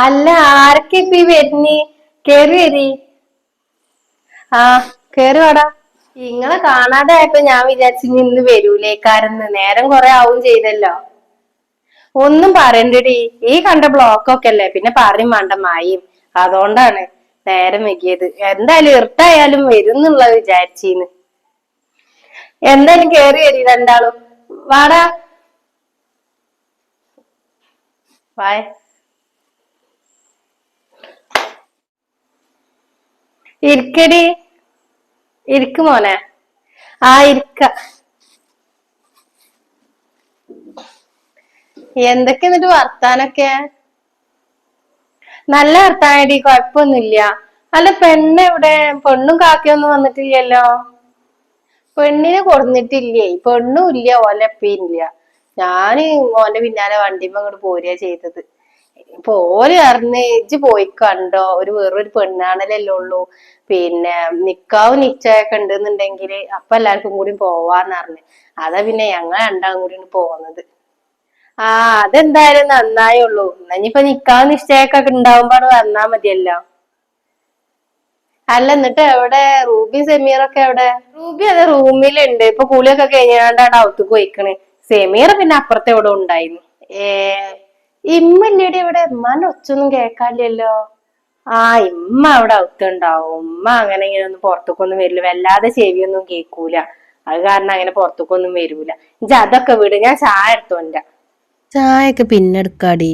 അല്ല ആരൊക്കെ ഇപ്പൊ ഈ വരുന്നി കേറി വരി. ആ കേറി വാടാ. ഇങ്ങളെ കാണാതെ ആയപ്പോ ഞാൻ വിചാരിച്ചു ഇന്ന് വരൂലേക്കാരെന്ന്. നേരം കൊറേ ആവും ചെയ്തല്ലോ. ഒന്നും പറയണ്ടടി, ഈ കണ്ട ബ്ലോക്ക് അല്ലേ, പിന്നെ പറയും വേണ്ട മഴയും. അതുകൊണ്ടാണ് നേരം വൈകിയത്. എന്തായാലും ഇരുട്ടായാലും വരുന്നുള്ളത് വിചാരിച്ചീന്ന്. എന്തായാലും കേറി വരി രണ്ടാളും. വാടാ വായ. ഇരിക്കടി, ഇരിക്ക് മോനെ. ആ ഇരിക്ക. എന്തൊക്കെ എന്നിട്ട് വർത്താനൊക്കെ? നല്ല വർത്താനടി, കൊഴപ്പൊന്നുമില്ല. അല്ല പെണ്ണെവിടെ? പെണ്ണും കാക്കയൊന്നും വന്നിട്ടില്ലല്ലോ. പെണ്ണിനെ കൊടുന്നിട്ടില്ലേ, പെണ്ണും ഇല്ല ഓലപ്പയും ഇല്ല. ഞാന് മോന്റെ പിന്നാലെ വണ്ടിമ്മ അങ്ങോട്ട് പോരുക ചെയ്തത്. ഇപ്പൊ ഓര് അറിഞ്ഞ് ഇജ്ജ് പോയി കണ്ടോ, ഒരു വേറൊരു പെണ്ണാണല്ലേ ഉള്ളൂ, പിന്നെ നിക്കാവും നിശ്ചയൊക്കെ ഉണ്ടെന്നുണ്ടെങ്കില് അപ്പൊ എല്ലാവർക്കും കൂടി പോവാന്ന് പറഞ്ഞ്. അതാ പിന്നെ ഞങ്ങൾ രണ്ടാളും കൂടി പോകുന്നത്. ആ അതെന്തായാലും നന്നായുള്ളൂ. ഇനിയിപ്പൊ നിക്കാവും നിശ്ചയൊക്കെ ഉണ്ടാവുമ്പോ വന്നാ മതിയല്ലോ. അല്ല എന്നിട്ട് എവിടെ റൂബി സെമീറൊക്കെ എവിടെ? റൂബി അതെ റൂമിലുണ്ട്. ഇപ്പൊ കുളിയൊക്കെ കഴിഞ്ഞാണ്ടാണ് ഔത്തേക്ക് പോയിക്കണ്. സെമീർ പിന്നെ അപ്പുറത്തെ എവിടെ ഉണ്ടായിരുന്നു. ഏ ഇമ്മല്ലേടി ഇവിടെ? ഉമ്മാന്റെ ഒച്ചൊന്നും കേക്കാനില്ലല്ലോ. ആ ഇമ്മ അവിടെ അകത്തുണ്ടാവും. ഉമ്മ അങ്ങനെ ഇങ്ങനെ ഒന്നും പുറത്തേക്കൊന്നും വരില്ല, വല്ലാതെ ചെവിയൊന്നും കേൾക്കൂല. അത് കാരണം അങ്ങനെ പുറത്തേക്കൊന്നും വരൂല. ഇജ്ജ് അതൊക്കെ വിട്, ഞാൻ ചായ എടുത്തോണ്ട. ചായയൊക്കെ പിന്നെ എടുക്കാടി.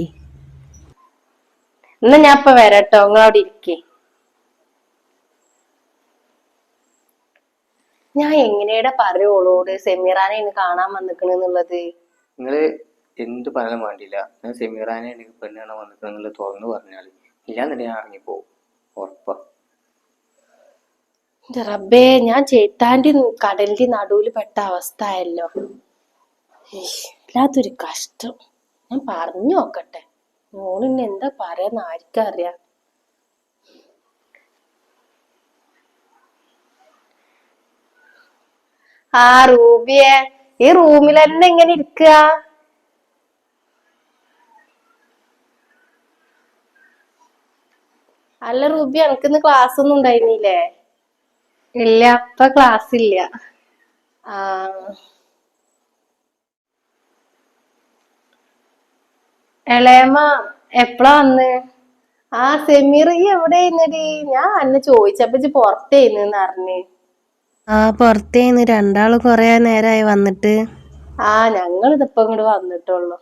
എന്നാ ഞാൻ ഇപ്പൊ വരട്ടോ, നിങ്ങൾ അവിടെ ഇരിക്കേ. ഞാൻ എങ്ങനെയാ പറയുള്ളൂട് സെമീറാനെ ഇന്ന് കാണാൻ വന്നിക്കണെന്നുള്ളത്? നിങ്ങള് എന്ത് പറയാൻ വേണ്ടിയില്ല. ഞാൻ സെമീറാനെ എനിക്ക് പെണ്ണ് കാണാൻ വന്നിക്കണെന്നുള്ളത് തുറന്നു പറഞ്ഞാല് ഇല്ലാന്നില്ല, ഞാൻ ഇറങ്ങിപ്പോവും ഉറപ്പാ. റബ്ബേ, ഞാൻ ചേട്ടാന്റെ കടലിന്റെ നടുവിൽ പെട്ട അവസ്ഥ ആയല്ലോ. വല്ലാത്തൊരു കഷ്ടം. ഞാൻ പറഞ്ഞു നോക്കട്ടെ, മോളിന്നെ എന്താ പറയാന്ന് ആർക്കറിയാം. ആ റൂബിയെ, ഈ റൂമിൽ തന്നെ എങ്ങനെ ഇരിക്കുക? അല്ല റൂബി, എനിക്കിന്ന് ക്ലാസ് ഒന്നും ഉണ്ടായിരുന്നില്ലേ? ഇല്ല, ഇപ്പൊ ക്ലാസ് ഇല്ല. ആ എളേമ്മ എപ്പളാ വന്ന്? ആ സെമീർ ഈ എവിടെയായിരുന്നടി? ഞാൻ അന്നെ ചോദിച്ചപ്പോ ഇജ്ജ് പുറത്തേന്ന് അറിഞ്ഞ്. ആ പുറത്തേന്ന്, രണ്ടാളും കൊറേ നേരമായി വന്നിട്ട്. ആ ഞങ്ങൾ ഇതിപ്പോ ഇങ്ങോട്ട് വന്നിട്ടുള്ളൂ.